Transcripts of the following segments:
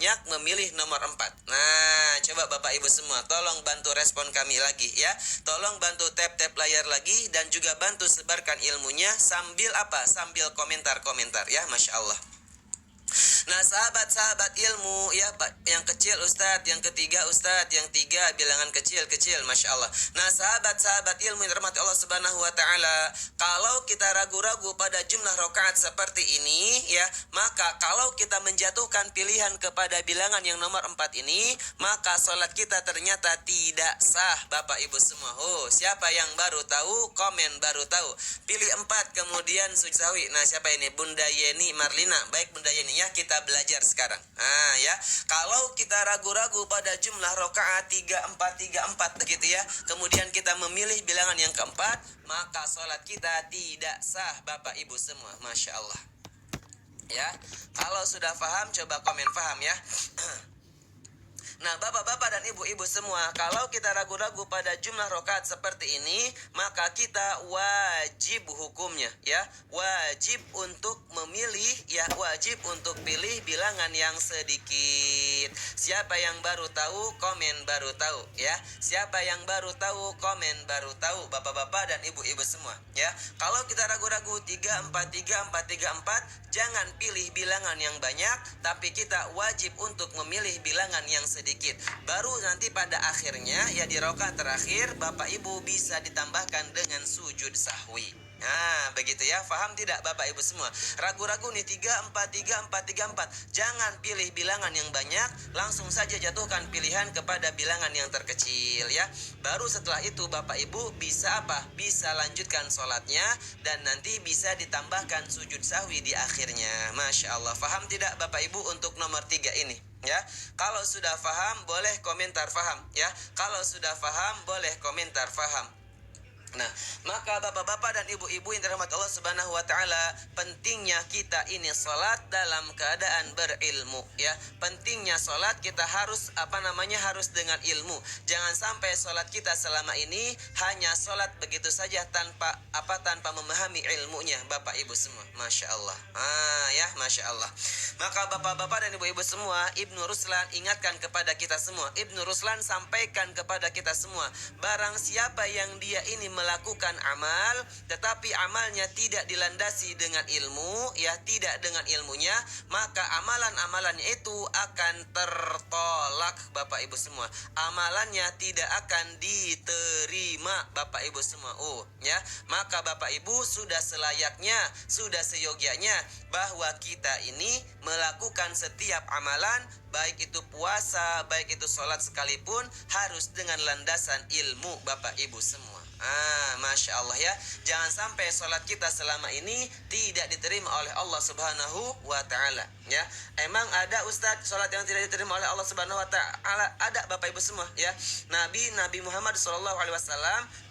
banyak memilih nomor 4. Nah, coba Bapak Ibu semua tolong bantu respon kami lagi ya. Tolong bantu tap-tap layar lagi dan juga bantu sebarkan ilmunya sambil apa? Sambil komentar-komentar ya, Masya Allah. Nah, sahabat-sahabat ilmu ya, yang kecil Ustadz, yang ketiga Ustadz, yang tiga bilangan kecil-kecil, Masya Allah. Nah, sahabat-sahabat ilmu yang dirahmati Allah Subhanahu wa Ta'ala, kalau kita ragu-ragu pada jumlah rakaat seperti ini ya, maka kalau kita menjatuhkan pilihan kepada bilangan yang nomor 4 ini, maka sholat kita ternyata tidak sah, Bapak Ibu semua. Oh, siapa yang baru tahu? Komen baru tahu. Pilih 4 kemudian sujud sahwi. Nah, siapa ini? Bunda Yeni Marlina. Baik Bunda Yeni ya, kita belajar sekarang. Nah ya, kalau kita ragu-ragu pada jumlah rakaat 34 begitu ya, kemudian kita memilih bilangan yang keempat, maka sholat kita tidak sah, Bapak Ibu semua. Masya Allah ya. Kalau sudah paham coba komen paham ya. Nah, bapak-bapak dan ibu-ibu semua, kalau kita ragu-ragu pada jumlah rakaat seperti ini, maka kita wajib hukumnya ya, wajib untuk memilih ya, wajib untuk pilih bilangan yang sedikit. Siapa yang baru tahu, komen baru tahu ya. Siapa yang baru tahu, komen baru tahu, bapak-bapak dan ibu-ibu semua ya. Kalau kita ragu-ragu 34, jangan pilih bilangan yang banyak, tapi kita wajib untuk memilih bilangan yang sedikit. Baru nanti pada akhirnya ya, di rakaat terakhir Bapak Ibu bisa ditambahkan dengan sujud sahwi. Nah, begitu ya. Paham tidak Bapak Ibu semua? Ragu-ragu nih 34. Jangan pilih bilangan yang banyak, langsung saja jatuhkan pilihan kepada bilangan yang terkecil ya. Baru setelah itu Bapak Ibu bisa apa? Bisa lanjutkan sholatnya dan nanti bisa ditambahkan sujud sahwi di akhirnya. Masya Allah. Paham tidak Bapak Ibu untuk nomor 3 ini? Ya, kalau sudah paham boleh komentar paham ya. Kalau sudah paham boleh komentar paham. Nah, maka bapak-bapak dan ibu-ibu yang dirahmati Allah Subhanahu wa Ta'ala, pentingnya kita ini sholat dalam keadaan berilmu ya. Pentingnya sholat kita harus harus dengan ilmu. Jangan sampai sholat kita selama ini hanya sholat begitu saja tanpa memahami ilmunya, Bapak Ibu semua. Masya Allah. Ya, Masya Allah. Maka bapak-bapak dan ibu-ibu semua, Ibnu Ruslan ingatkan kepada kita semua. Ibnu Ruslan sampaikan kepada kita semua, barang siapa yang dia ini melakukan amal tetapi amalnya tidak dilandasi dengan ilmu ya, tidak dengan ilmunya, maka amalan-amalannya itu akan tertolak, Bapak Ibu semua. Amalannya tidak akan diterima, Bapak Ibu semua. Ya, maka Bapak Ibu sudah selayaknya, sudah seyogianya bahwa kita ini melakukan setiap amalan, baik itu puasa, baik itu sholat sekalipun, harus dengan landasan ilmu, Bapak Ibu semua. Masya Allah ya. Jangan sampai sholat kita selama ini tidak diterima oleh Allah Subhanahu wa Ta'ala ya. Emang ada Ustadz sholat yang tidak diterima oleh Allah Subhanahu wa Ta'ala? Ada Bapak Ibu semua ya. Nabi Muhammad SAW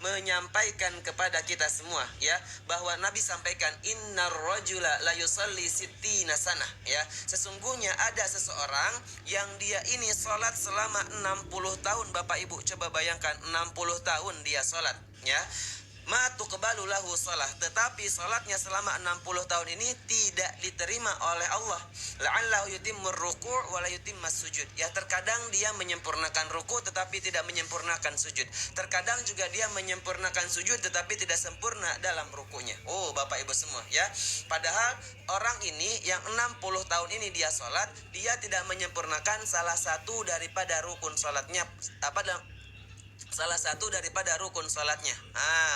menyampaikan kepada kita semua ya, bahwa Nabi sampaikan, innar rajula la yusalli sittina sanah ya. Sesungguhnya ada seseorang yang dia ini sholat selama 60 tahun, Bapak Ibu. Coba bayangkan 60 tahun dia sholat ya. Ma tuqbalu lahu shalah, tetapi salatnya selama 60 tahun ini tidak diterima oleh Allah. La'allahu yutimmur ruku' wa la yutimmas sujud. Ya, terkadang dia menyempurnakan ruku' tetapi tidak menyempurnakan sujud. Terkadang juga dia menyempurnakan sujud tetapi tidak sempurna dalam ruku'nya. Bapak Ibu semua ya. Padahal orang ini yang 60 tahun ini dia salat, dia tidak menyempurnakan salah satu daripada rukun salatnya, salah satu daripada rukun sholatnya.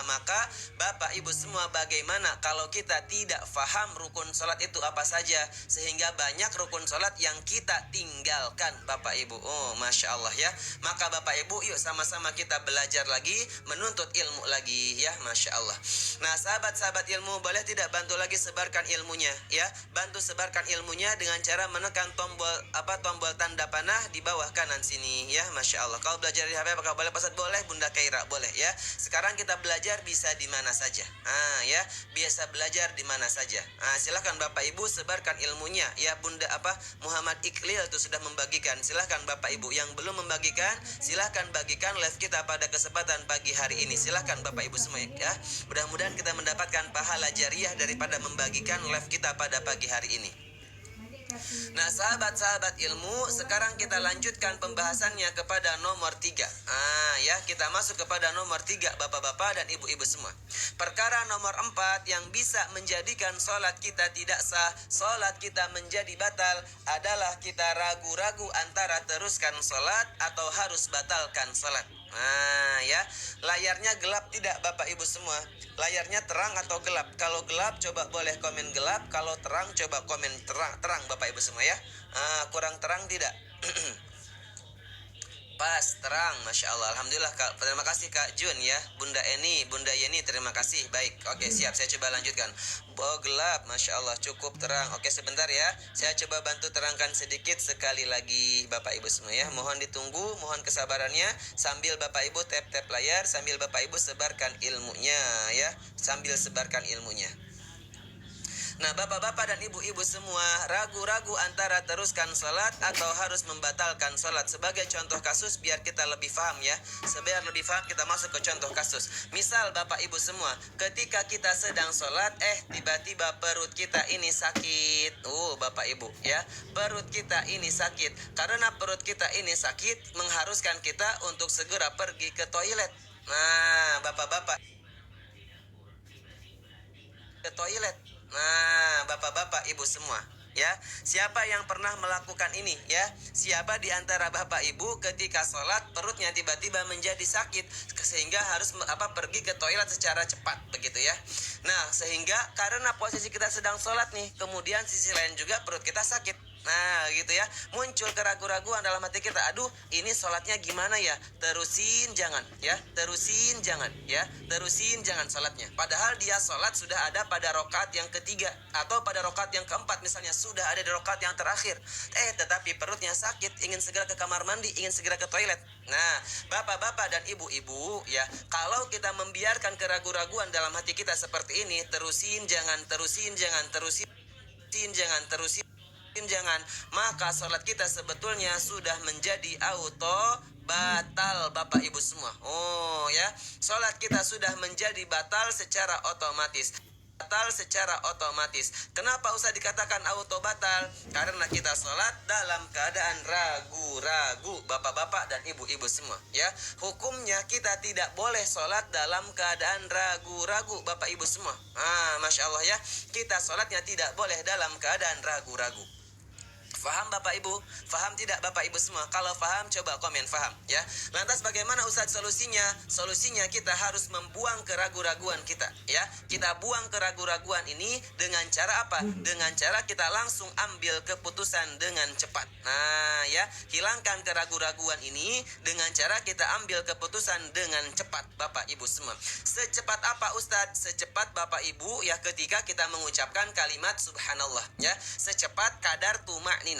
Maka Bapak Ibu semua, bagaimana kalau kita tidak faham rukun sholat itu apa saja, sehingga banyak rukun sholat yang kita tinggalkan, Bapak Ibu. Masya Allah ya. Maka Bapak Ibu, yuk sama-sama kita belajar lagi, menuntut ilmu lagi ya. Masya Allah. Nah, sahabat-sahabat ilmu, boleh tidak bantu lagi sebarkan ilmunya ya. Bantu sebarkan ilmunya dengan cara menekan tombol tanda panah di bawah kanan sini ya. Masya Allah. Kalau belajar di HP apakah boleh Pak Ustadz? Boleh Bunda Kaira, boleh ya. Sekarang kita belajar bisa di mana saja. Ya, biasa belajar di mana saja. Silakan Bapak Ibu sebarkan ilmunya ya. Bunda Muhammad Iqlil itu sudah membagikan. Silakan Bapak Ibu yang belum membagikan, silakan bagikan live kita pada kesempatan pagi hari ini. Silakan Bapak Ibu semua ya. Mudah-mudahan kita mendapatkan pahala jariah daripada membagikan live kita pada pagi hari ini. Nah, sahabat-sahabat ilmu, sekarang kita lanjutkan pembahasannya kepada nomor 3. Ya, kita masuk kepada nomor 3, bapak-bapak dan ibu-ibu semua. Perkara nomor 4 yang bisa menjadikan sholat kita tidak sah, sholat kita menjadi batal, adalah kita ragu-ragu antara teruskan sholat atau harus batalkan sholat. Ya, layarnya gelap tidak bapak ibu semua? Layarnya terang atau gelap? Kalau gelap coba boleh komen gelap, kalau terang coba komen terang bapak ibu semua ya. Kurang terang tidak? Pas, terang, Masya Allah. Alhamdulillah Kak. Terima kasih Kak Jun ya. Bunda Eni, Bunda Yeni, terima kasih. Baik, oke siap, saya coba lanjutkan. Gelap, Masya Allah, cukup terang. Oke sebentar ya, saya coba bantu terangkan sedikit sekali lagi Bapak Ibu semua ya. Mohon ditunggu, mohon kesabarannya. Sambil Bapak Ibu tap-tap layar, sambil Bapak Ibu sebarkan ilmunya ya. Sambil sebarkan ilmunya. Nah, bapak-bapak dan ibu-ibu semua, ragu-ragu antara teruskan sholat atau harus membatalkan sholat. Sebagai contoh kasus, biar kita lebih paham ya. Biar lebih paham, kita masuk ke contoh kasus. Misal bapak ibu semua, ketika kita sedang sholat, tiba-tiba perut kita ini sakit. Bapak ibu ya, perut kita ini sakit. Karena perut kita ini sakit, mengharuskan kita untuk segera pergi ke toilet. Nah, bapak-bapak, ke toilet. Nah, bapak-bapak, ibu semua, ya. Siapa yang pernah melakukan ini, ya? Siapa di antara bapak ibu ketika sholat perutnya tiba-tiba menjadi sakit sehingga harus pergi ke toilet secara cepat, begitu ya? Nah, sehingga karena posisi kita sedang sholat nih, kemudian sisi lain juga perut kita sakit. Nah gitu ya, muncul keraguan-raguan dalam hati kita. Aduh, ini sholatnya gimana ya? Terusin jangan ya, terusin jangan ya, terusin jangan sholatnya. Padahal dia sholat sudah ada pada rokaat yang ketiga atau pada rokaat yang keempat misalnya, sudah ada di rokaat yang terakhir. Tetapi perutnya sakit, ingin segera ke kamar mandi, ingin segera ke toilet. Nah, bapak-bapak dan ibu-ibu ya, kalau kita membiarkan keraguan-raguan dalam hati kita seperti ini, terusin jangan, terusin jangan, terusin jangan, terusin jangan, maka sholat kita sebetulnya sudah menjadi auto batal bapak ibu semua. Ya, sholat kita sudah menjadi batal secara otomatis. Batal secara otomatis. Kenapa usah dikatakan auto batal? Karena kita sholat dalam keadaan ragu-ragu bapak-bapak dan ibu-ibu semua ya. Hukumnya kita tidak boleh sholat dalam keadaan ragu-ragu bapak ibu semua. Masya Allah ya, kita sholatnya tidak boleh dalam keadaan ragu-ragu. Faham Bapak Ibu? Faham tidak Bapak Ibu semua? Kalau faham coba komen faham ya. Lantas bagaimana Ustadz solusinya? Solusinya kita harus membuang keraguan-raguan kita ya. Kita buang keraguan-raguan ini dengan cara apa? Dengan cara kita langsung ambil keputusan dengan cepat. Nah ya, hilangkan keraguan-raguan ini dengan cara kita ambil keputusan dengan cepat Bapak Ibu semua. Secepat apa Ustadz? Secepat Bapak Ibu ya, ketika kita mengucapkan kalimat subhanallah ya. Secepat kadar tumakninah.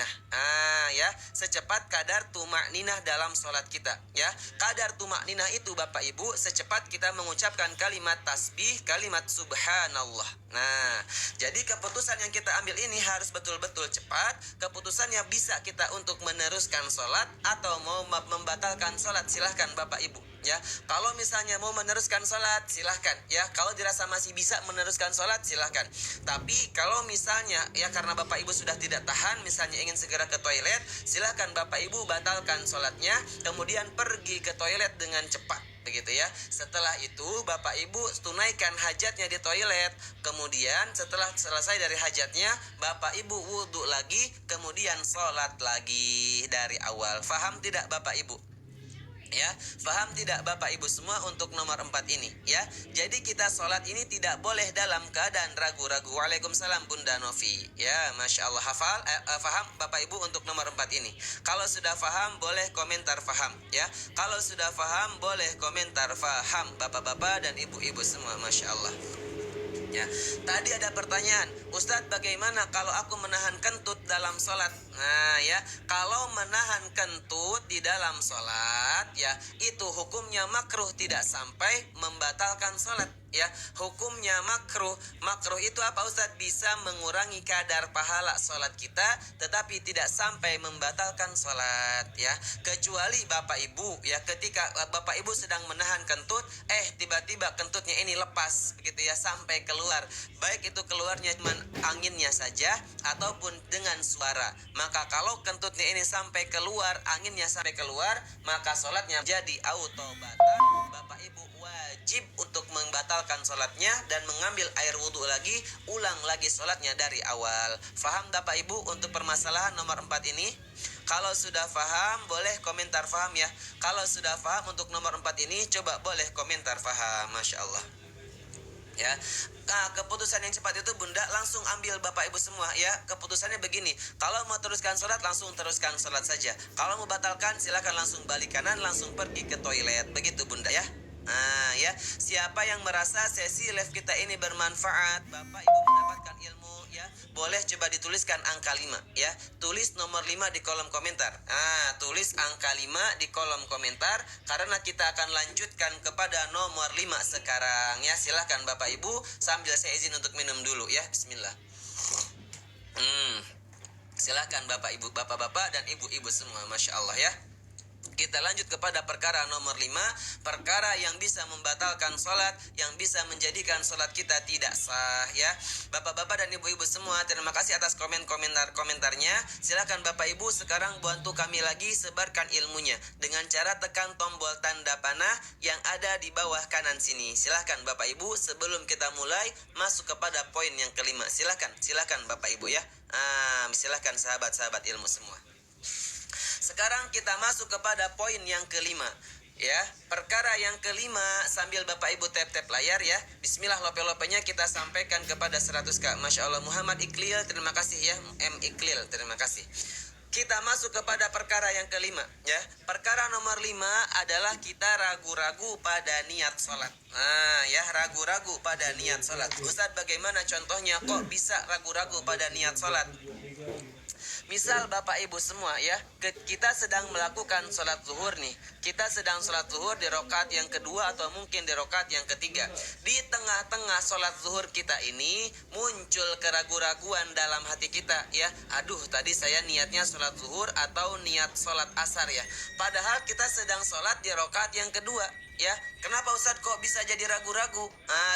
Ya, secepat kadar tumakninah dalam sholat kita ya. Kadar tumakninah itu Bapak Ibu secepat kita mengucapkan kalimat tasbih, kalimat subhanallah. Nah, jadi keputusan yang kita ambil ini harus betul-betul cepat. Keputusannya bisa kita untuk meneruskan sholat atau mau membatalkan sholat, silahkan Bapak Ibu ya. Kalau misalnya mau meneruskan sholat silahkan ya. Kalau dirasa masih bisa meneruskan sholat silahkan. Tapi kalau misalnya ya karena Bapak Ibu sudah tidak tahan, misalnya ingin segera ke toilet, silahkan Bapak Ibu batalkan sholatnya, kemudian pergi ke toilet dengan cepat, begitu ya. Setelah itu Bapak Ibu tunaikan hajatnya di toilet. Kemudian setelah selesai dari hajatnya, Bapak Ibu wudhu lagi, kemudian sholat lagi dari awal. Faham tidak Bapak Ibu? Ya, paham tidak Bapak Ibu semua untuk nomor 4 ini ya. Jadi kita sholat ini tidak boleh dalam keadaan ragu-ragu. Waalaikumsalam Bunda Novi ya, Masya Allah. Hafal, paham Bapak Ibu untuk nomor 4 ini. Kalau sudah paham boleh komentar paham ya. Kalau sudah paham boleh komentar paham Bapak-bapak dan ibu-ibu semua, Masya Allah ya. Tadi ada pertanyaan, Ustadz bagaimana kalau aku menahan kentut dalam sholat? Nah ya, kalau menahan kentut di dalam sholat ya, itu hukumnya makruh, tidak sampai membatalkan sholat ya. Hukumnya makruh. Makruh itu apa Ustadz? Bisa mengurangi kadar pahala sholat kita, tetapi tidak sampai membatalkan sholat, ya. Kecuali Bapak Ibu, ya, ketika Bapak Ibu sedang menahan kentut, tiba-tiba kentutnya ini lepas, begitu ya, sampai keluar. Baik itu keluarnya cuma anginnya saja ataupun dengan suara. Maka kalau kentutnya ini sampai keluar, anginnya sampai keluar, maka sholatnya jadi auto batal. Bapak Ibu wajib untuk membatalkan sholatnya dan mengambil air wudhu lagi, ulang lagi sholatnya dari awal. Faham Bapak Ibu untuk permasalahan nomor 4 ini? Kalau sudah faham, boleh komentar faham ya. Kalau sudah faham untuk nomor 4 ini, coba boleh komentar faham. Masya Allah, ya. Nah, keputusan yang cepat itu Bunda langsung ambil Bapak Ibu semua, ya. Keputusannya begini, kalau mau teruskan sholat langsung teruskan sholat saja. Kalau mau batalkan silakan langsung balik kanan, langsung pergi ke toilet. Begitu Bunda, ya. Nah, ya, siapa yang merasa sesi live kita ini bermanfaat, Bapak Ibu mendapatkan ilmu, ya, boleh coba dituliskan angka 5, ya. Tulis nomor 5 di kolom komentar. Tulis angka 5 di kolom komentar, karena kita akan lanjutkan kepada nomor 5 sekarang, ya. Silahkan Bapak Ibu, sambil saya izin untuk minum dulu, ya. Bismillah. Silahkan Bapak Ibu, Bapak-bapak dan Ibu-ibu semua. Masya Allah, ya. Kita lanjut kepada perkara nomor 5, perkara yang bisa membatalkan sholat, yang bisa menjadikan sholat kita tidak sah, ya. Bapak-bapak dan ibu-ibu semua, terima kasih atas komentarnya. Silakan Bapak Ibu sekarang bantu kami lagi sebarkan ilmunya dengan cara tekan tombol tanda panah yang ada di bawah kanan sini. Silakan Bapak Ibu sebelum kita mulai masuk kepada poin yang kelima. Silakan Bapak Ibu, ya. Silakan sahabat-sahabat ilmu semua. Sekarang kita masuk kepada poin yang kelima, ya. Perkara yang kelima, sambil Bapak Ibu tap-tap layar, ya. Bismillah, lope-lopenya kita sampaikan kepada 100K. Masya Allah, Muhammad Iqlil, terima kasih, ya. M. Iqlil, terima kasih. Kita masuk kepada perkara yang kelima, ya. Perkara nomor 5 adalah kita ragu-ragu pada niat sholat. Ya, ragu-ragu pada niat sholat. Ustadz, bagaimana contohnya kok bisa ragu-ragu pada niat sholat? Misal Bapak Ibu semua, ya, kita sedang melakukan sholat zuhur nih. Kita sedang sholat zuhur di rakaat yang kedua atau mungkin di rakaat yang ketiga. Di tengah-tengah sholat zuhur kita ini muncul keraguan-raguan dalam hati kita, ya. Aduh, tadi saya niatnya sholat zuhur atau niat sholat asar, ya. Padahal kita sedang sholat di rakaat yang kedua, ya. Kenapa Ustadz kok bisa jadi ragu-ragu?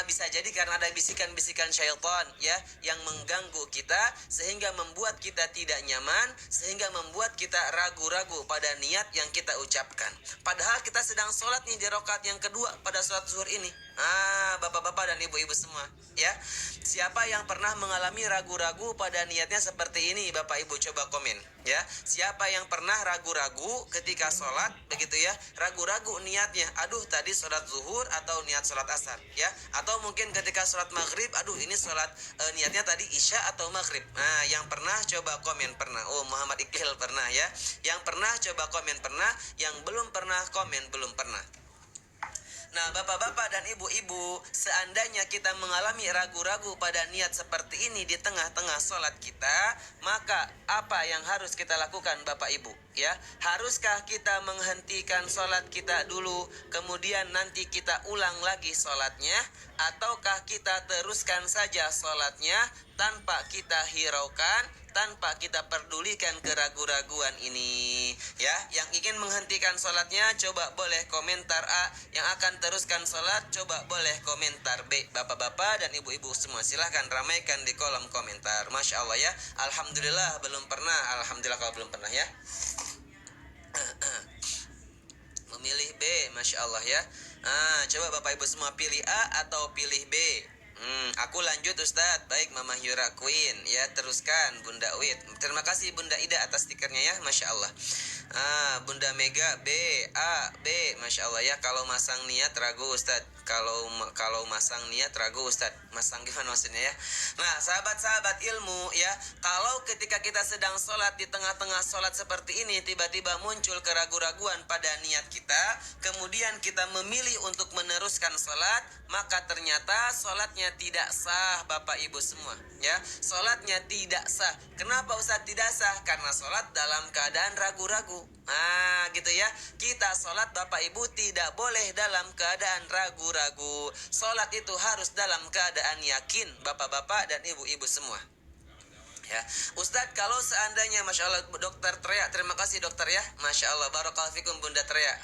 Bisa jadi karena ada bisikan-bisikan syaitan, ya, yang mengganggu kita sehingga membuat kita tidak nyaman, sehingga membuat kita ragu-ragu pada niat yang kita ucapkan. Padahal kita sedang sholat nih di rakaat yang kedua pada sholat zuhur ini. Bapak-bapak dan ibu-ibu semua, ya. Siapa yang pernah mengalami ragu-ragu pada niatnya seperti ini? Bapak Ibu coba komen, ya. Siapa yang pernah ragu-ragu ketika sholat, begitu ya? Ragu-ragu niatnya. Aduh, tadi sholat zuhur atau niat sholat asar, ya. Atau mungkin ketika sholat maghrib, aduh ini sholat niatnya tadi isya atau maghrib. Yang pernah coba komen pernah. Oh, Muhammad Iqlil pernah, ya. Yang pernah coba komen pernah. Yang belum pernah komen belum pernah. Nah, bapak-bapak dan ibu-ibu, seandainya kita mengalami ragu-ragu pada niat seperti ini di tengah-tengah sholat kita, maka apa yang harus kita lakukan Bapak Ibu? Ya, haruskah kita menghentikan sholat kita dulu, kemudian nanti kita ulang lagi sholatnya, ataukah kita teruskan saja sholatnya tanpa kita hiraukan, tanpa kita pedulikan keraguan-raguan ini, ya. Yang ingin menghentikan sholatnya coba boleh komentar A, yang akan teruskan sholat coba boleh komentar B. Bapak-bapak dan ibu-ibu semua, silahkan ramaikan di kolom komentar. Masya Allah, ya. Alhamdulillah belum pernah. Alhamdulillah kalau belum pernah, ya. Memilih B, Masya Allah, ya. Coba Bapak Ibu semua pilih A atau pilih B. Aku lanjut Ustadz. Baik Mama Yura Queen, ya, teruskan Bunda Wit. Terima kasih Bunda Ida atas stikernya, ya. Masya Allah. Bunda Mega B, A, B, Masya Allah, ya. Kalau masang niat ragu Ustadz. Kalau masang niat ragu Ustadz. Masang gimana maksudnya, ya? Nah, sahabat-sahabat ilmu, ya, kalau ketika kita sedang sholat di tengah-tengah sholat seperti ini tiba-tiba muncul keraguan-raguan pada niat kita, kemudian kita memilih untuk meneruskan sholat, maka ternyata sholatnya tidak sah Bapak Ibu semua, ya. Sholatnya tidak sah. Kenapa Ustaz tidak sah? Karena sholat dalam keadaan ragu-ragu. Gitu, ya. Kita sholat Bapak Ibu tidak boleh dalam keadaan ragu-ragu. ragu-ragu. Sholat itu harus dalam keadaan yakin, bapak-bapak dan ibu-ibu semua. Ya, Ustadz, kalau seandainya, Masya Allah, dokter Trea, terima kasih dokter ya, Masya Allah, barakallahu fikum Bunda Trea.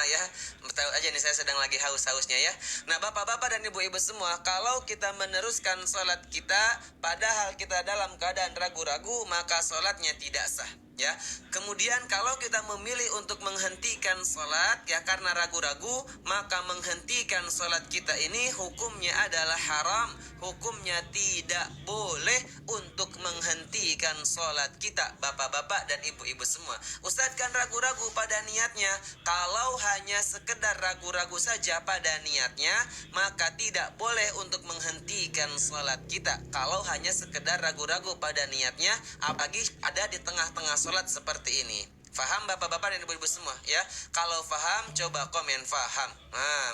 Ya, tahu aja nih saya sedang lagi haus-hausnya ya. Nah, bapak-bapak dan ibu-ibu semua, kalau kita meneruskan sholat kita, padahal kita dalam keadaan ragu-ragu, maka sholatnya tidak sah. Ya, kemudian kalau kita memilih untuk menghentikan sholat ya karena ragu-ragu, maka menghentikan sholat kita ini hukumnya adalah haram, hukumnya tidak boleh untuk menghentikan sholat kita, bapak-bapak dan ibu-ibu semua. Ustadz kan ragu-ragu pada niatnya. Kalau hanya sekedar ragu-ragu saja pada niatnya, maka tidak boleh untuk menghentikan sholat kita. Kalau hanya sekedar ragu-ragu pada niatnya, apalagi ada di tengah-tengah sholat seperti ini. Faham bapak-bapak dan ibu-ibu semua ya? Kalau faham coba komen faham.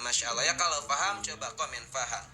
Masya Allah ya, kalau faham coba komen faham.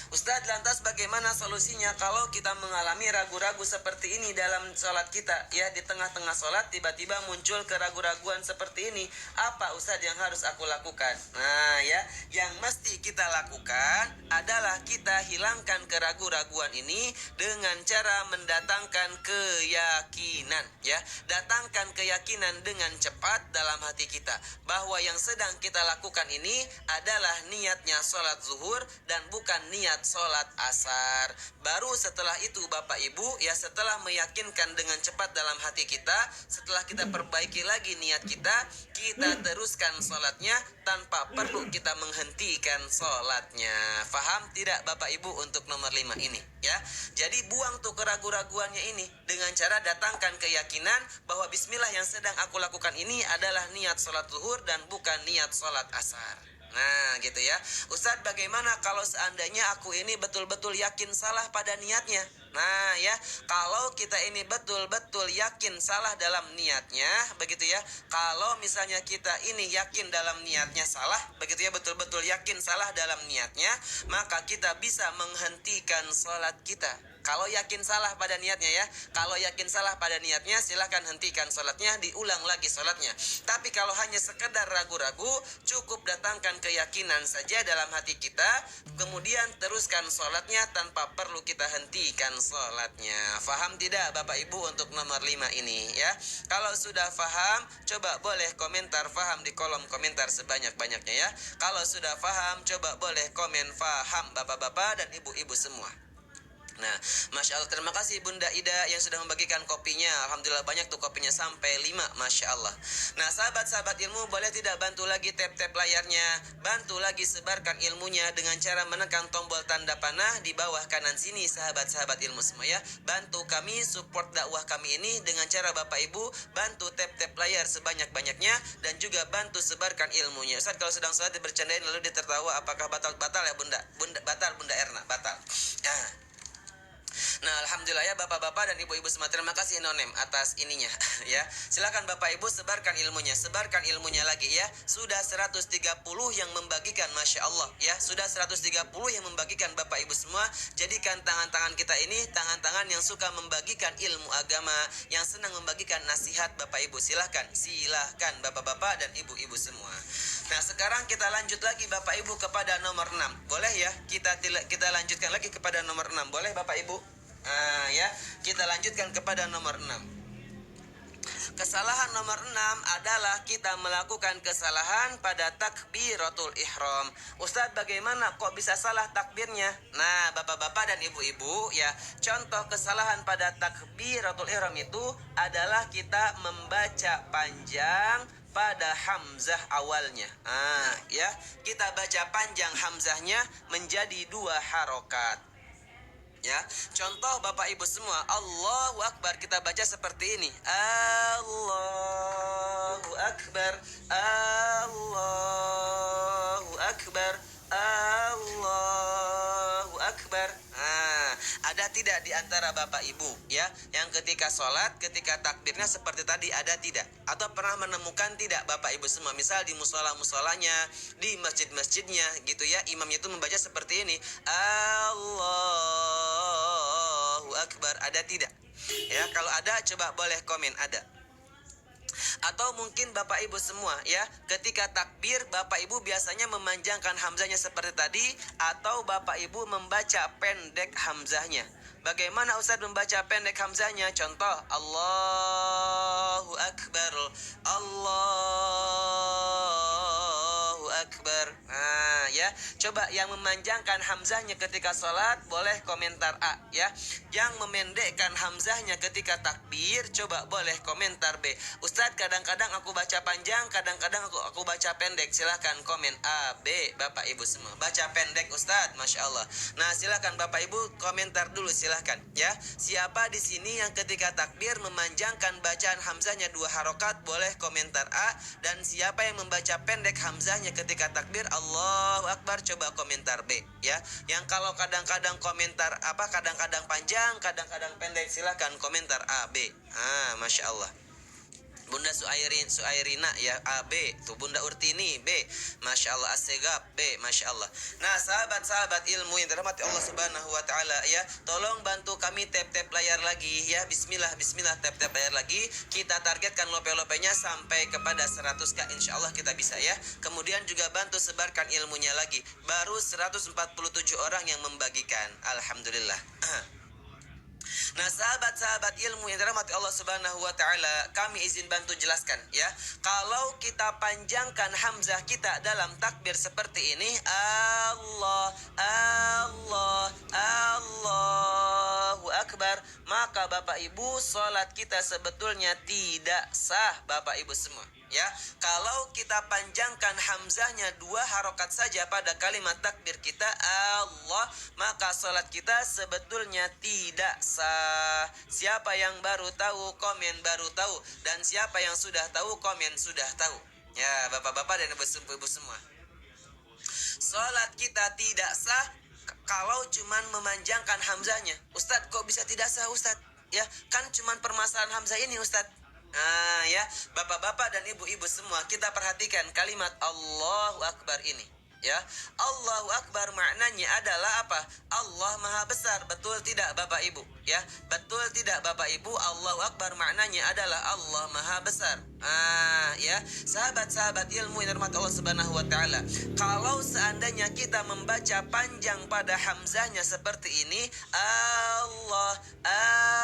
Ustadz, lantas bagaimana solusinya kalau kita mengalami ragu-ragu seperti ini dalam sholat kita? Ya, di tengah-tengah sholat tiba-tiba muncul keraguan-raguan seperti ini. Apa Ustadz yang harus aku lakukan? Nah ya, yang mesti kita lakukan adalah kita hilangkan keraguan-raguan ini dengan cara mendatangkan keyakinan. Ya, datangkan keyakinan dengan cepat dalam hati kita bahwa yang sedang kita lakukan ini adalah niatnya sholat zuhur dan bukan niat sholat asar. Baru setelah itu Bapak Ibu ya, setelah meyakinkan dengan cepat dalam hati kita, setelah kita perbaiki lagi niat kita, kita teruskan sholatnya tanpa perlu kita menghentikan sholatnya. Faham tidak Bapak Ibu untuk nomor 5 ini ya? Jadi buang tuh keraguan-raguannya ini dengan cara datangkan keyakinan bahwa bismillah, yang sedang aku lakukan ini adalah niat sholat zuhur dan bukan niat sholat asar. Nah gitu ya. Ustadz, bagaimana kalau seandainya aku ini betul-betul yakin salah pada niatnya? Nah ya, kalau kita ini betul-betul yakin salah dalam niatnya, begitu ya. Kalau misalnya kita ini yakin dalam niatnya salah, begitu ya, betul-betul yakin salah dalam niatnya, maka kita bisa menghentikan sholat kita. Kalau yakin salah pada niatnya ya, kalau yakin salah pada niatnya, silahkan hentikan sholatnya, diulang lagi sholatnya. Tapi kalau hanya sekedar ragu-ragu, cukup datangkan keyakinan saja dalam hati kita, kemudian teruskan sholatnya tanpa perlu kita hentikan sholatnya. Faham tidak Bapak Ibu untuk nomor 5 ini ya? Kalau sudah faham, coba boleh komentar faham di kolom komentar sebanyak-banyaknya ya. Kalau sudah faham, coba boleh komen faham Bapak-bapak dan ibu-ibu semua. Nah, Masya Allah, terima kasih Bunda Ida yang sudah membagikan kopinya. Alhamdulillah banyak tuh kopinya, sampai 5, Masya Allah. Nah, sahabat-sahabat ilmu, boleh tidak bantu lagi tap-tap layarnya, bantu lagi sebarkan ilmunya dengan cara menekan tombol tanda panah di bawah kanan sini, sahabat-sahabat ilmu semua ya. Bantu kami, support dakwah kami ini dengan cara Bapak Ibu bantu tap-tap layar sebanyak-banyaknya, dan juga bantu sebarkan ilmunya. Ustaz, kalau sedang sholat bercandain lalu dia tertawa, apakah batal ya Bunda? Batal Bunda Erna, batal. Nah, alhamdulillah ya bapak-bapak dan ibu-ibu semua, terima kasih Nonem atas ininya ya. Silakan Bapak Ibu sebarkan ilmunya lagi ya. Sudah 130 yang membagikan, Masya Allah ya. Sudah 130 yang membagikan Bapak Ibu semua. Jadikan tangan-tangan kita ini tangan-tangan yang suka membagikan ilmu agama, yang senang membagikan nasihat Bapak Ibu. Silahkan bapak-bapak dan ibu-ibu semua. Nah, sekarang kita lanjut lagi Bapak Ibu kepada nomor 6. Boleh ya? Kita lanjutkan lagi kepada nomor 6. Boleh Bapak Ibu? Ya, kita lanjutkan kepada nomor 6. Kesalahan nomor 6 adalah kita melakukan kesalahan pada takbiratul ihram. Ustadz, bagaimana kok bisa salah takbirnya? Nah, bapak-bapak dan ibu-ibu ya, contoh kesalahan pada takbiratul ihram itu adalah kita membaca panjang pada hamzah awalnya. Ya, kita baca panjang hamzahnya menjadi 2 harokat. Ya, contoh Bapak Ibu semua, Allahu Akbar kita baca seperti ini. Allahu Akbar, Allahu Akbar, Allahu Akbar. Ada tidak di antara Bapak Ibu ya, yang ketika sholat, ketika takbirnya seperti tadi, ada tidak? Atau pernah menemukan tidak Bapak Ibu semua, misal di musola-musolanya, di masjid-masjidnya gitu ya, imamnya itu membaca seperti ini, Allahu Akbar, ada tidak? Ya, kalau ada coba boleh komen ada. Atau mungkin Bapak Ibu semua ya, ketika takbir Bapak Ibu biasanya memanjangkan hamzahnya seperti tadi, atau Bapak Ibu membaca pendek hamzahnya. Bagaimana Ustadz membaca pendek hamzahnya? Contoh, Allahu Akbar, Allahu Akbar. Nah ya, coba yang memanjangkan hamzahnya ketika sholat boleh komentar A ya. Yang memendekkan hamzahnya ketika takbir coba boleh komentar B. Ustadz kadang-kadang aku baca panjang, kadang-kadang aku baca pendek. Silahkan komen A, B, Bapak Ibu semua. Baca pendek Ustadz, Masya Allah. Nah silahkan Bapak Ibu komentar dulu silahkan ya. Siapa di sini yang ketika takbir memanjangkan bacaan hamzahnya 2 harokat boleh komentar A. Dan siapa yang membaca pendek hamzahnya ketika takbir Allahu Akbar coba komentar B ya. Yang kalau kadang-kadang komentar kadang-kadang panjang, kadang-kadang pendek, silahkan komentar A, B. Masya Allah. Bunda Suairina ya, A, B. Tuh Bunda Urtini, B. Masya Allah. Assegap, B. Masya Allah. Nah sahabat-sahabat ilmu yang dirahmati Allah Subhanahu wa Ta'ala ya, tolong bantu kami tap-tap layar lagi ya. Bismillah, bismillah, tap-tap layar lagi. Kita targetkan lope-lopenya sampai kepada 100k, insya Allah kita bisa ya. Kemudian juga bantu sebarkan ilmunya lagi. Baru 147 orang yang membagikan, alhamdulillah. Nah sahabat-sahabat ilmu yang dirahmati Allah Subhanahu wa Ta'ala, kami izin bantu jelaskan ya. Kalau kita panjangkan hamzah kita dalam takbir seperti ini, Allah, Allah, Allahu Akbar, maka Bapak Ibu sholat kita sebetulnya tidak sah Bapak Ibu semua ya. Kalau kita panjangkan hamzahnya 2 harokat saja pada kalimat takbir kita Allah, maka sholat kita sebetulnya tidak sah. Siapa yang baru tahu komen baru tahu, dan siapa yang sudah tahu komen sudah tahu ya. Bapak-bapak dan ibu-ibu semua, sholat kita tidak sah kalau cuman memanjangkan hamzahnya. Ustadz kok bisa tidak sah Ustadz? Ya kan cuman permasalahan hamzah ini Ustadz. Nah ya, bapak-bapak dan ibu-ibu semua, kita perhatikan kalimat Allahu Akbar ini ya. Allahu Akbar maknanya adalah apa? Allah Maha Besar. Betul tidak Bapak Ibu ya? Betul tidak Bapak Ibu? Allahu Akbar maknanya adalah Allah Maha Besar. Ya, sahabat-sahabat ilmu yang dirahmati Allah Subhanahu wa Ta'ala, kalau seandainya kita membaca panjang pada hamzahnya seperti ini, Allah,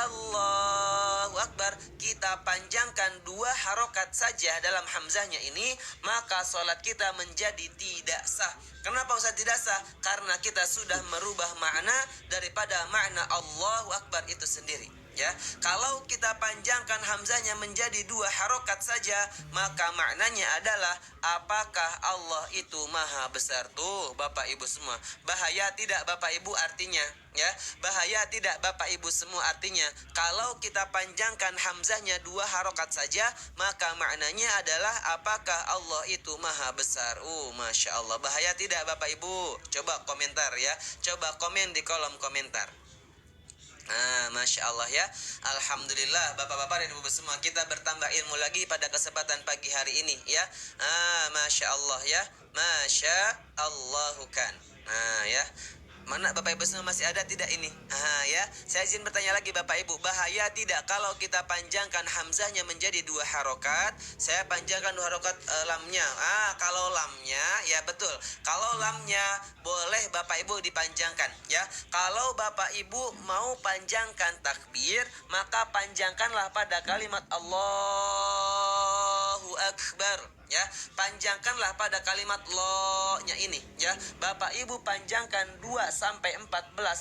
Allahu Akbar, kita panjangkan 2 harokat saja dalam hamzahnya ini, maka sholat kita menjadi tidak sah. Kenapa Ustaz tidak sah? Karena kita sudah merubah makna daripada makna Allahu Akbar itu sendiri ya. Kalau kita panjangkan hamzahnya menjadi 2 harokat saja, maka maknanya adalah apakah Allah itu Maha Besar. Tuh Bapak Ibu semua, bahaya tidak Bapak Ibu artinya ya? Bahaya tidak Bapak Ibu semua artinya? Kalau kita panjangkan hamzahnya 2 harokat saja, maka maknanya adalah apakah Allah itu Maha Besar. Masya Allah, bahaya tidak Bapak Ibu? Coba komentar ya, coba komen di kolom komentar. Masya Allah ya. Alhamdulillah bapak-bapak dan ibu semua, kita bertambah ilmu lagi pada kesempatan pagi hari ini ya. Masya Allah ya. Masya Allahukan. Ya. Mana Bapak Ibu semua masih ada tidak ini? Ya, saya izin bertanya lagi Bapak Ibu, bahaya tidak kalau kita panjangkan hamzahnya menjadi 2 harokat? Saya panjangkan 2 harokat lamnya. Kalau lamnya ya betul. Kalau lamnya boleh Bapak Ibu dipanjangkan ya. Kalau Bapak Ibu mau panjangkan takbir, maka panjangkanlah pada kalimat Allahu Akbar ya. Panjangkanlah pada kalimat lo-nya ini ya. Bapak Ibu panjangkan 2-14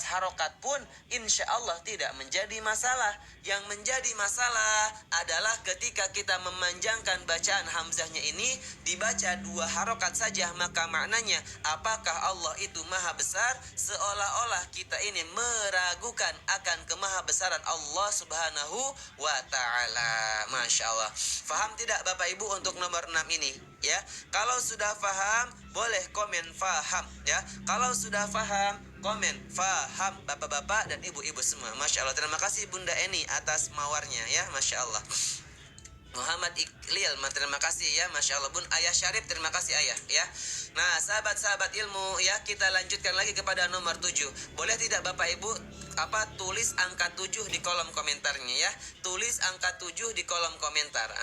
harokat pun insya Allah tidak menjadi masalah. Yang menjadi masalah adalah ketika kita memanjangkan bacaan hamzahnya ini dibaca 2 harokat saja, maka maknanya apakah Allah itu Maha Besar, seolah-olah kita ini meragukan akan kemahabesaran Allah Subhanahu wa Ta'ala. Masya Allah. Faham tidak Bapak Ibu untuk nomor 6 ini ya? Kalau sudah faham boleh komen faham ya. Kalau sudah faham komen faham bapak-bapak dan ibu-ibu semua. Masya Allah. Terima kasih Bunda Eni atas mawarnya ya. Masya Allah. Muhammad Muhammad Iqlil, terima kasih ya, Masya Allah Bun. Ayah Syarif, terima kasih Ayah ya. Nah sahabat-sahabat ilmu ya, kita lanjutkan lagi kepada nomor 7. Boleh tidak Bapak Ibu tulis angka 7 di kolom komentarnya ya. Tulis angka 7 di kolom komentar.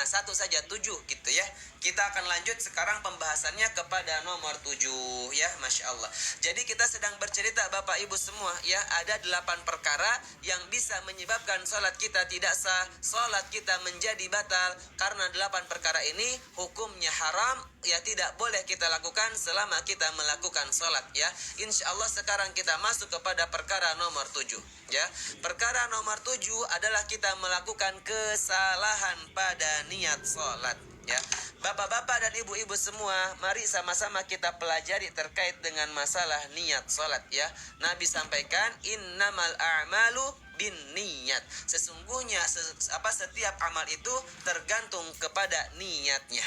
Satu saja 7 gitu ya. Kita akan lanjut sekarang pembahasannya kepada nomor 7 ya, Masya Allah. Jadi kita sedang bercerita Bapak Ibu semua ya, ada 8 perkara yang bisa menyebabkan sholat kita tidak sah, sholat kita menjadi batal. Karena 8 perkara ini hukumnya haram ya, tidak boleh kita lakukan selama kita melakukan sholat ya. Insya Allah sekarang kita masuk kepada perkara nomor 7 ya. Perkara nomor 7 adalah kita melakukan kesalahan pada niat sholat ya. Bapak-bapak dan ibu-ibu semua, mari sama-sama kita pelajari terkait dengan masalah niat sholat ya. Nabi sampaikan, innamal a'malu bin niat. Sesungguhnya setiap amal itu tergantung kepada niatnya.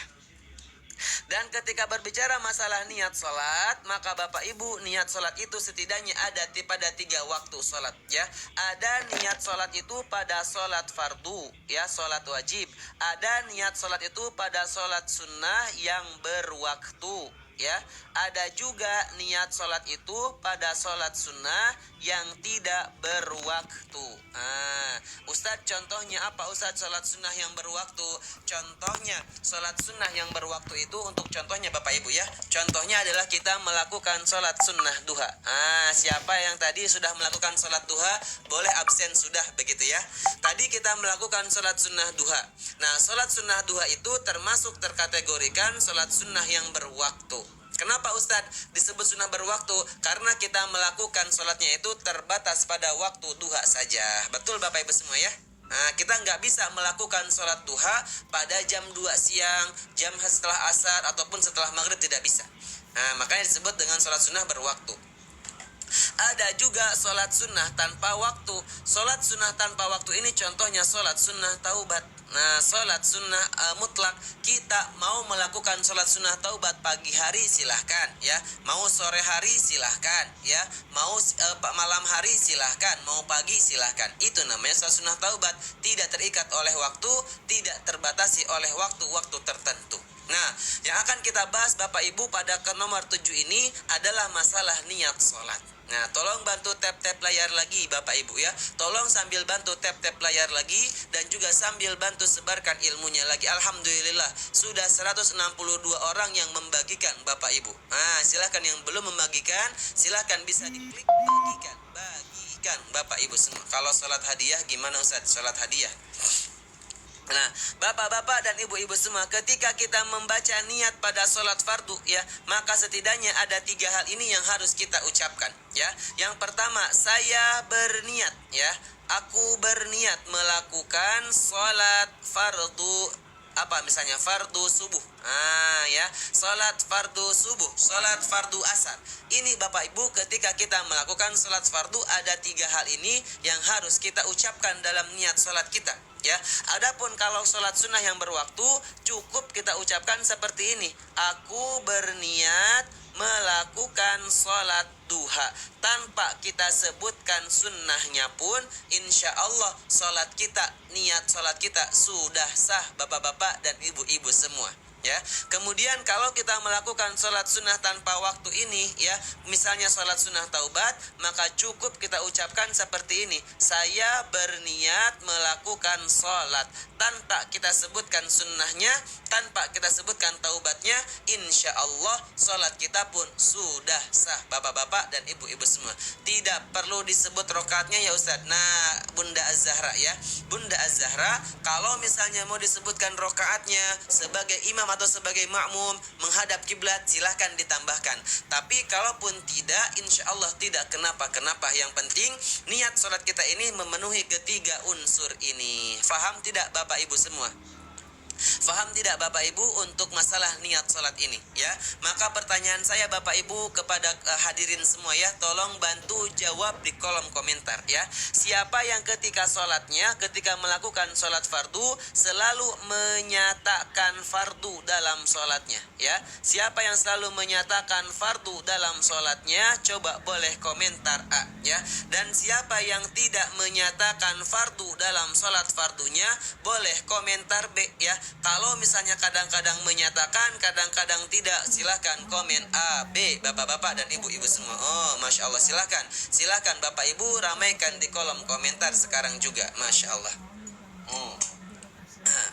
Dan ketika berbicara masalah niat sholat, maka Bapak Ibu, niat sholat itu setidaknya ada pada 3 waktu sholat ya. Ada niat sholat itu pada sholat fardu ya, sholat wajib. Ada niat sholat itu pada sholat sunnah yang berwaktu ya. Ada juga niat sholat itu pada sholat sunnah yang tidak berwaktu. Ustadz, contohnya apa Ustadz sholat sunnah yang berwaktu? Contohnya sholat sunnah yang berwaktu itu, untuk contohnya Bapak Ibu ya, contohnya adalah kita melakukan sholat sunnah duha. Siapa yang tadi sudah melakukan sholat duha boleh absen sudah begitu ya. Tadi kita melakukan sholat sunnah duha. Nah sholat sunnah duha itu terkategorikan sholat sunnah yang berwaktu. Kenapa Ustadz disebut sunnah berwaktu? Karena kita melakukan sholatnya itu terbatas pada waktu duha saja. Betul Bapak Ibu semua ya? Kita nggak bisa melakukan sholat duha pada jam 2 siang, jam setelah asar, ataupun setelah maghrib, tidak bisa. Makanya disebut dengan sholat sunnah berwaktu. Ada juga sholat sunnah tanpa waktu. Sholat sunnah tanpa waktu ini contohnya sholat sunnah taubat. Nah sholat sunnah mutlak, kita mau melakukan sholat sunnah taubat pagi hari silahkan ya, mau sore hari silahkan ya, mau malam hari silahkan, mau pagi silahkan. Itu namanya sholat sunnah taubat, tidak terikat oleh waktu, tidak terbatasi oleh waktu-waktu tertentu. Nah yang akan kita bahas Bapak Ibu pada ke nomor 7 ini adalah masalah niat sholat. Nah tolong bantu tap-tap layar lagi Bapak Ibu ya. Tolong sambil bantu tap-tap layar lagi, dan juga sambil bantu sebarkan ilmunya lagi. Alhamdulillah sudah 162 orang yang membagikan Bapak Ibu. Silahkan yang belum membagikan, silahkan bisa diklik bagikan Bapak Ibu semua. Kalau sholat hadiah gimana Ustaz? Sholat hadiah. Nah, bapak-bapak dan ibu-ibu semua, ketika kita membaca niat pada sholat fardu ya, maka setidaknya ada 3 hal ini yang harus kita ucapkan ya. Yang pertama, saya berniat ya, aku berniat melakukan sholat fardu, misalnya fardu subuh, ya, sholat fardu subuh, sholat fardu asar. Ini Bapak Ibu, ketika kita melakukan sholat fardu, ada 3 hal ini yang harus kita ucapkan dalam niat sholat kita ya. Adapun kalau sholat sunnah yang berwaktu, cukup kita ucapkan seperti ini, aku berniat melakukan sholat duha, tanpa kita sebutkan sunnahnya pun, insya Allah sholat kita, niat sholat kita sudah sah bapak-bapak dan ibu-ibu semua ya. Kemudian kalau kita melakukan sholat sunnah tanpa waktu ini ya, misalnya sholat sunnah taubat, maka cukup kita ucapkan seperti ini, saya berniat melakukan sholat, tanpa kita sebutkan sunnahnya, tanpa kita sebutkan taubatnya, insya Allah sholat kita pun sudah sah bapak-bapak dan ibu-ibu semua. Tidak perlu disebut rokaatnya ya Ustaz. Nah Bunda Az-Zahra ya, Bunda Az-Zahra, kalau misalnya mau disebutkan rokaatnya sebagai imam atau sebagai makmum menghadap kiblat, silahkan ditambahkan. Tapi kalaupun tidak, insya Allah tidak kenapa-kenapa. Yang penting niat sholat kita ini memenuhi ketiga unsur ini. Faham tidak Bapak Ibu semua? Faham tidak Bapak Ibu untuk masalah niat sholat ini ya? Maka pertanyaan saya Bapak Ibu kepada hadirin semua ya, tolong bantu jawab di kolom komentar ya. Siapa yang ketika sholatnya, ketika melakukan sholat fardu selalu menyatakan fardu dalam sholatnya ya? Siapa yang selalu menyatakan fardu dalam sholatnya, coba boleh komentar A ya. Dan siapa yang tidak menyatakan fardu dalam sholat fardunya, boleh komentar B ya. Kalau misalnya kadang-kadang menyatakan, kadang-kadang tidak, silahkan komen A, B, bapak-bapak dan ibu-ibu semua. Oh, Masya Allah, silahkan Bapak Ibu ramaikan di kolom komentar sekarang juga, Masya Allah.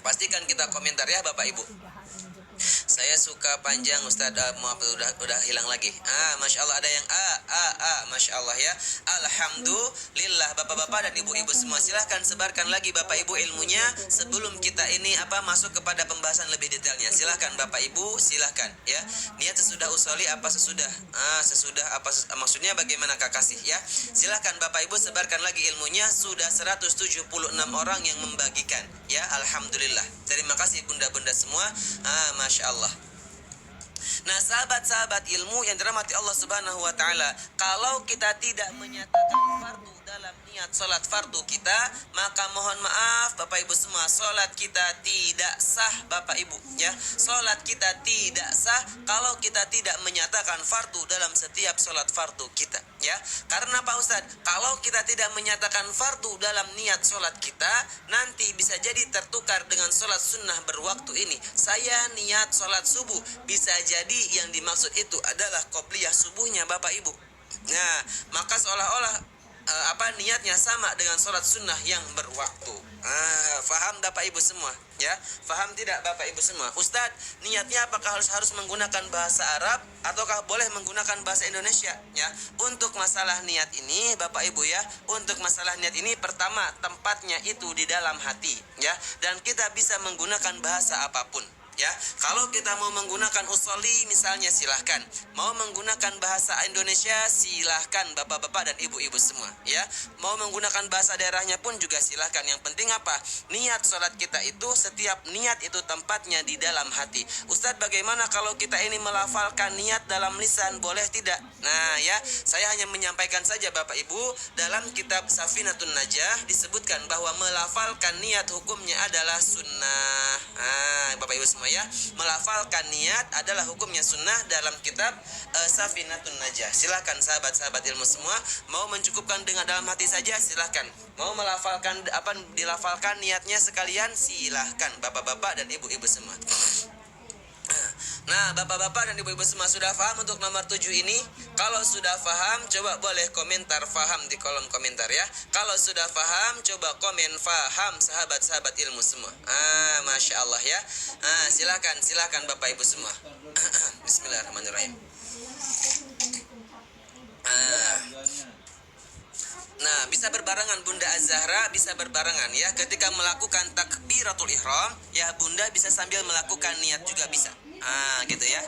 Pastikan kita komentar ya Bapak Ibu. Saya suka panjang Ustadz, maaf udah hilang lagi. Masya Allah, ada yang Masya Allah ya. Alhamdulillah Bapak-bapak dan ibu-ibu semua, silahkan sebarkan lagi Bapak Ibu ilmunya sebelum kita ini masuk kepada pembahasan lebih detailnya. Silahkan Bapak Ibu, silahkan ya. Niat sesudah usoli apa sesudah? Sesudah apa maksudnya bagaimana Kak Kasih ya? Silahkan Bapak Ibu sebarkan lagi ilmunya. Sudah 176 orang yang membagikan ya. Alhamdulillah. Terima kasih bunda-bunda semua. Masya Allah. Nah, sahabat-sahabat ilmu yang dirahmati Allah Subhanahu wa taala, kalau kita tidak menyatakan fardu dalam niat salat fardu kita, maka mohon maaf Bapak Ibu semua, salat kita tidak sah Bapak Ibu ya. Salat kita tidak sah kalau kita tidak menyatakan fardu dalam setiap salat fardu kita ya. Karena Pak Ustadz, kalau kita tidak menyatakan fardu dalam niat salat kita, nanti bisa jadi tertukar dengan salat sunnah berwaktu ini. Saya niat salat subuh, bisa jadi yang dimaksud itu adalah qobliyah subuhnya Bapak Ibu. Nah, maka seolah-olah niatnya sama dengan sholat sunnah yang berwaktu. Faham Bapak Ibu semua ya? Faham tidak Bapak Ibu semua? Ustadz, niatnya apakah harus menggunakan bahasa Arab ataukah boleh menggunakan bahasa Indonesia ya? Untuk masalah niat ini Bapak Ibu ya, untuk masalah niat ini pertama tempatnya itu di dalam hati ya, dan kita bisa menggunakan bahasa apapun ya. Kalau kita mau menggunakan usoli misalnya silahkan, mau menggunakan bahasa Indonesia silahkan bapak-bapak dan ibu-ibu semua ya. Mau menggunakan bahasa daerahnya pun juga silahkan. Yang penting apa? Niat sholat kita itu, setiap niat itu tempatnya di dalam hati. Ustadz, bagaimana kalau kita ini melafalkan niat dalam lisan, boleh tidak? Nah ya, saya hanya menyampaikan saja Bapak Ibu, dalam kitab Safinatun Najah disebutkan bahwa melafalkan niat hukumnya adalah sunnah. Bapak Ibu semua ya, melafalkan niat adalah hukumnya sunnah dalam kitab Safinatun Najah. Silakan sahabat-sahabat ilmu semua, mau mencukupkan dengan dalam hati saja silahkan, mau melafalkan dilafalkan niatnya sekalian silahkan bapak-bapak dan ibu-ibu semua. Nah, bapak-bapak dan ibu-ibu semua sudah paham untuk nomor 7 ini? Kalau sudah paham, coba boleh komentar paham di kolom komentar ya. Kalau sudah paham, coba komen paham sahabat-sahabat ilmu semua. Masya Allah ya. Silakan Bapak Ibu semua. Bismillahirrahmanirrahim. Nah, bisa berbarengan Bunda Az-Zahra, bisa berbarengan ya. Ketika melakukan takbiratul ihram, ya Bunda bisa sambil melakukan niat juga bisa. Gitu ya.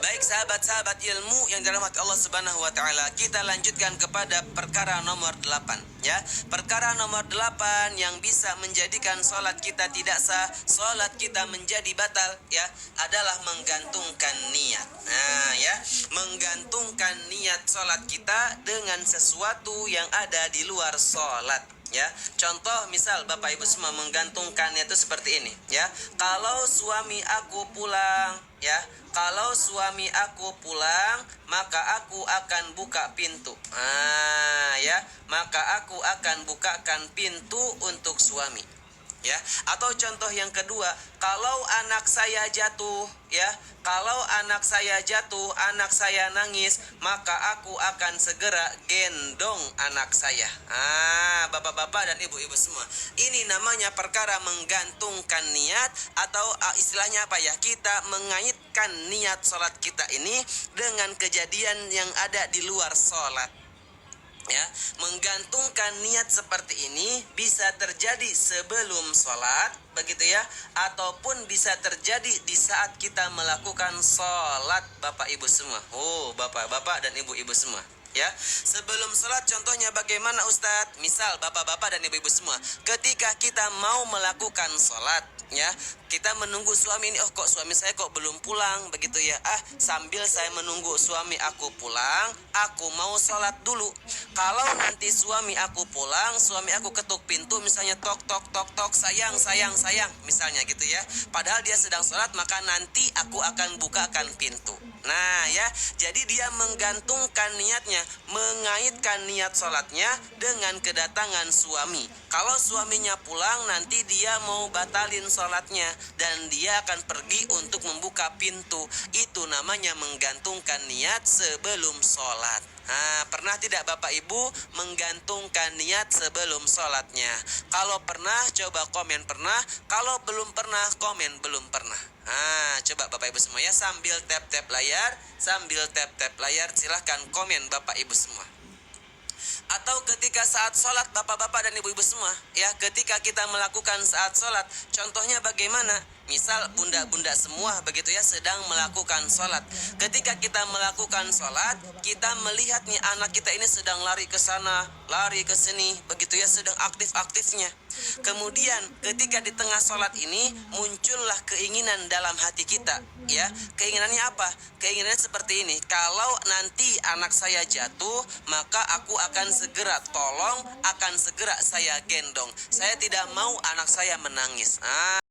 Baik sahabat-sahabat ilmu yang dirahmati Allah Subhanahu wa taala, kita lanjutkan kepada perkara nomor 8 ya. Perkara nomor 8 yang bisa menjadikan salat kita tidak sah, salat kita menjadi batal ya, adalah menggantungkan niat. Nah ya, menggantungkan niat salat kita dengan sesuatu yang ada di luar salat ya. Contoh misal Bapak Ibu semua menggantungkannya itu seperti ini ya. Kalau suami aku pulang ya, kalau suami aku pulang maka aku akan buka pintu. Ya, maka aku akan bukakan pintu untuk suami ya. Atau contoh yang kedua, kalau anak saya jatuh ya, kalau anak saya jatuh, anak saya nangis, maka aku akan segera gendong anak saya. Bapak-bapak dan ibu-ibu semua, ini namanya perkara menggantungkan niat, atau istilahnya apa ya, kita mengaitkan niat sholat kita ini dengan kejadian yang ada di luar sholat ya. Menggantungkan niat seperti ini bisa terjadi sebelum sholat begitu ya, ataupun bisa terjadi di saat kita melakukan sholat Bapak Ibu semua. Bapak-bapak dan ibu-ibu semua ya. Sebelum sholat contohnya bagaimana Ustadz? Misal bapak-bapak dan ibu-ibu semua, ketika kita mau melakukan sholat, ya, kita menunggu suami ini, oh kok suami saya kok belum pulang begitu ya. Sambil saya menunggu suami aku pulang, aku mau sholat dulu. Kalau nanti suami aku pulang, suami aku ketuk pintu misalnya, tok tok tok tok, sayang sayang sayang misalnya gitu ya, padahal dia sedang sholat, maka nanti aku akan bukakan pintu. Nah ya, jadi dia menggantungkan niatnya, mengaitkan niat sholatnya dengan kedatangan suami. Kalau suaminya pulang, nanti dia mau batalin sholatnya dan dia akan pergi untuk membuka pintu. Itu namanya menggantungkan niat sebelum sholat. Pernah tidak Bapak Ibu menggantungkan niat sebelum sholatnya? Kalau pernah, coba komen pernah. Kalau belum pernah, komen belum pernah. Coba Bapak Ibu semua ya, sambil tap-tap layar, silahkan komen Bapak Ibu semua. Atau ketika saat sholat bapak-bapak dan ibu-ibu semua, ya, ketika kita melakukan saat sholat, contohnya bagaimana? Misal bunda-bunda semua begitu ya, sedang melakukan sholat. Ketika kita melakukan sholat, kita melihat nih anak kita ini sedang lari ke sana, lari ke sini, begitu ya, sedang aktif-aktifnya. Kemudian ketika di tengah sholat ini muncullah keinginan dalam hati kita, ya. Keinginannya apa? Keinginannya seperti ini, kalau nanti anak saya jatuh, maka aku akan segera tolong, akan segera saya gendong. Saya tidak mau anak saya menangis.